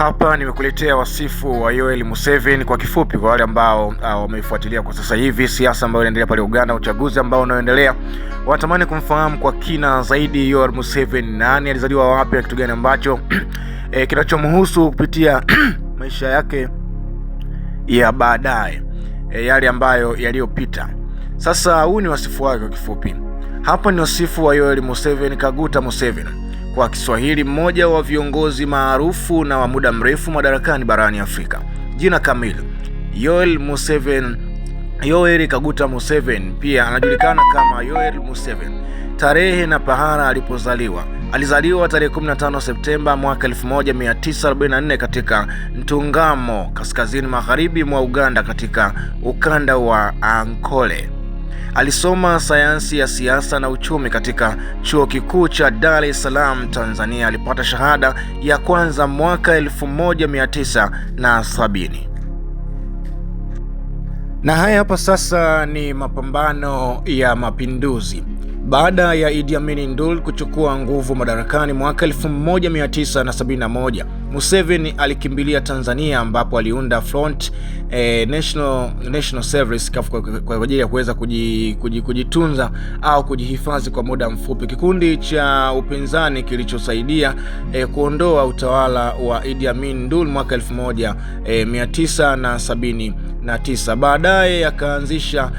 Hapa nimekuletea wasifu wa Yoweri Museveni kwa kifupi, kwa wale ambao wameifuatilia kwa sasa hivi siasa ambayo inaendelea pale Uganda, uchaguzi ambao unaoendelea. Watamani kumfahamu kwa kina zaidi Yoweri Museveni, nani, alizaliwa wapi na kitu gani ambacho kinachomhusu kupitia maisha yake ya baadaye, yale ambayo yaliyopita. Sasa huu ni wasifu wake kwa kifupi. Hapa ni wasifu wa Yoweri Museveni Kaguta Museveni, kwa Kiswahili mmoja wa viongozi maarufu na wa muda mrefu madarakani barani Afrika. Jina kamili Yoweri Kaguta Museveni, pia anajulikana kama Yoweri Museveni. Tarehe na pahala alipozaliwa: alizaliwa tarehe 15 Septemba mwaka 1944 katika Ntungamo, kaskazini magharibi mwa Uganda, katika ukanda wa Ankole. Alisoma sayansi ya siasa na uchumi katika Chuo Kikuu cha Dar es Salaam, Tanzania. Alipata shahada ya kwanza mwaka 1970. Na haya hapa sasa ni mapambano ya mapinduzi. Baada ya Idi Amin Dul kuchukua nguvu madarakani mwaka 1971, Museveni alikimbilia Tanzania, ambapo aliunda Front National Service kwa ajili ya kuweza kujitunza au kujihifadhi kwa muda mfupi, kikundi cha upinzani kilichosaidia kuondoa utawala wa Idi Amin Dul mwaka 1979. Baadaye akaanzisha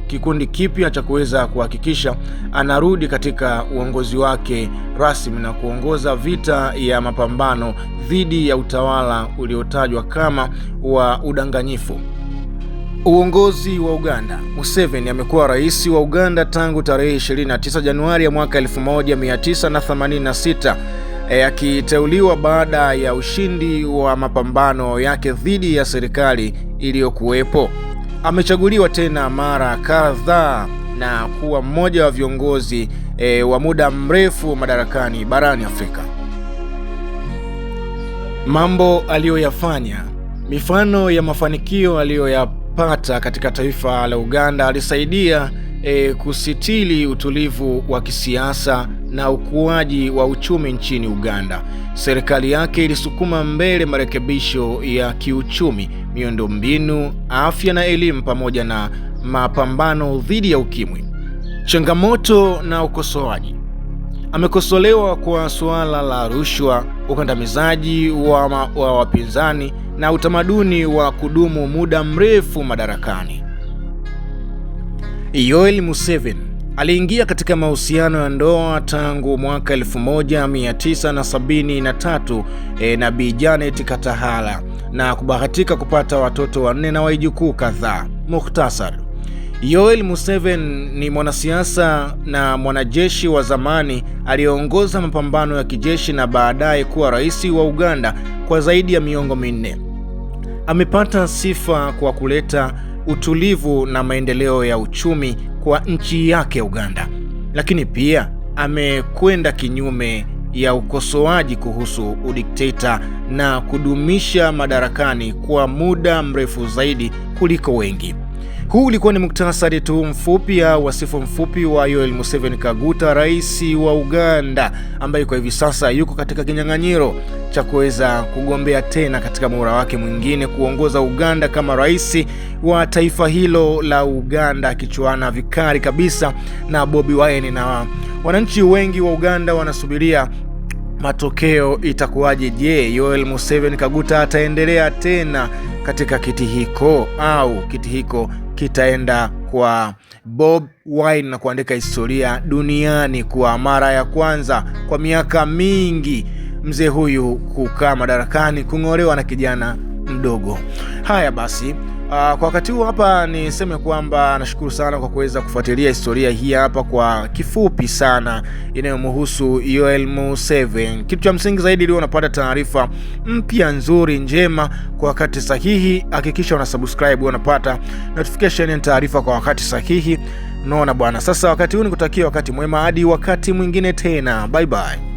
kikundi kipya cha kuweza kuhakikisha anarudi katika uongozi wake rasmi na kuongoza vita ya mapambano dhidi ya utawala uliotajwa kama wa udanganyifu. Uongozi wa Uganda. Museveni amekuwa rais wa Uganda tangu tarehe 29 Januari ya mwaka 1986, akiteuliwa baada ya ushindi wa mapambano yake dhidi ya serikali iliyokuwepo. Amechaguliwa tena mara kadhaa na kuwa mmoja wa viongozi wa muda mrefu madarakani barani Afrika. Mambo aliyoyafanya. Mifano ya mafanikio aliyoyapata katika taifa la Uganda: alisaidia kusitili utulivu wa kisiasa na ukuaji wa uchumi nchini Uganda. Serikali yake ilisukuma mbele marekebisho ya kiuchumi, miundombinu, afya na elimu, pamoja na mapambano dhidi ya ukimwi. Changamoto na ukosoaji. Amekosolewa kwa suala la rushwa, ukandamizaji wa wapinzani na utamaduni wa kudumu muda mrefu madarakani. Yoweri Museveni aliingia katika mahusiano ya ndoa tangu mwaka 1973 na Bi Janet Katahala na kubahatika kupata watoto 4 na wajukuu kadhaa. Mukhtasar: Yoweri Museveni ni mwanasiasa na mwanajeshi wa zamani aliyeongoza mapambano ya kijeshi na baadaye kuwa rais wa Uganda kwa zaidi ya miongo minne. Amepata sifa kwa kuleta utulivu na maendeleo ya uchumi kwa nchi yake Uganda, lakini pia amekwenda kinyume ya ukosoaji kuhusu udikteta na kudumisha madarakani kwa muda mrefu zaidi kuliko wengi. Huu ulikuwa ni muktasari tu mfupi au wasifu mfupi wa Yoweri Museveni Kaguta, rais wa Uganda, ambaye kwa hivi sasa yuko katika kinyang'anyiro cha kuweza kugombea tena katika muhula wake mwingine kuongoza Uganda kama rais wa taifa hilo la Uganda, akichuana vikali kabisa na Bobi Wine. Na wananchi wengi wa Uganda wanasubiria matokeo itakuwaje. Je, Yoweri Museveni Kaguta ataendelea tena katika kiti hiko au kiti hiko kitaenda kwa Bobi Wine na kuandika historia duniani kwa mara ya kwanza kwa miaka mingi mzee huyu kukaa madarakani, kung'olewa na kijana mdogo? Haya basi, kwa wakati huu hapa niseme kwamba nashukuru sana kwa kuweza kufuatilia historia hii hapa kwa kifupi sana inayomhusu Yoweri Museveni. Kitu cha msingi zaidi, ili unapata taarifa mpya, nzuri, njema kwa wakati sahihi, hakikisha una subscribe, unapata notification ya taarifa kwa wakati sahihi. Unaona bwana. Sasa wakati huu nikutakia wakati mwema hadi wakati mwingine tena. Bye bye.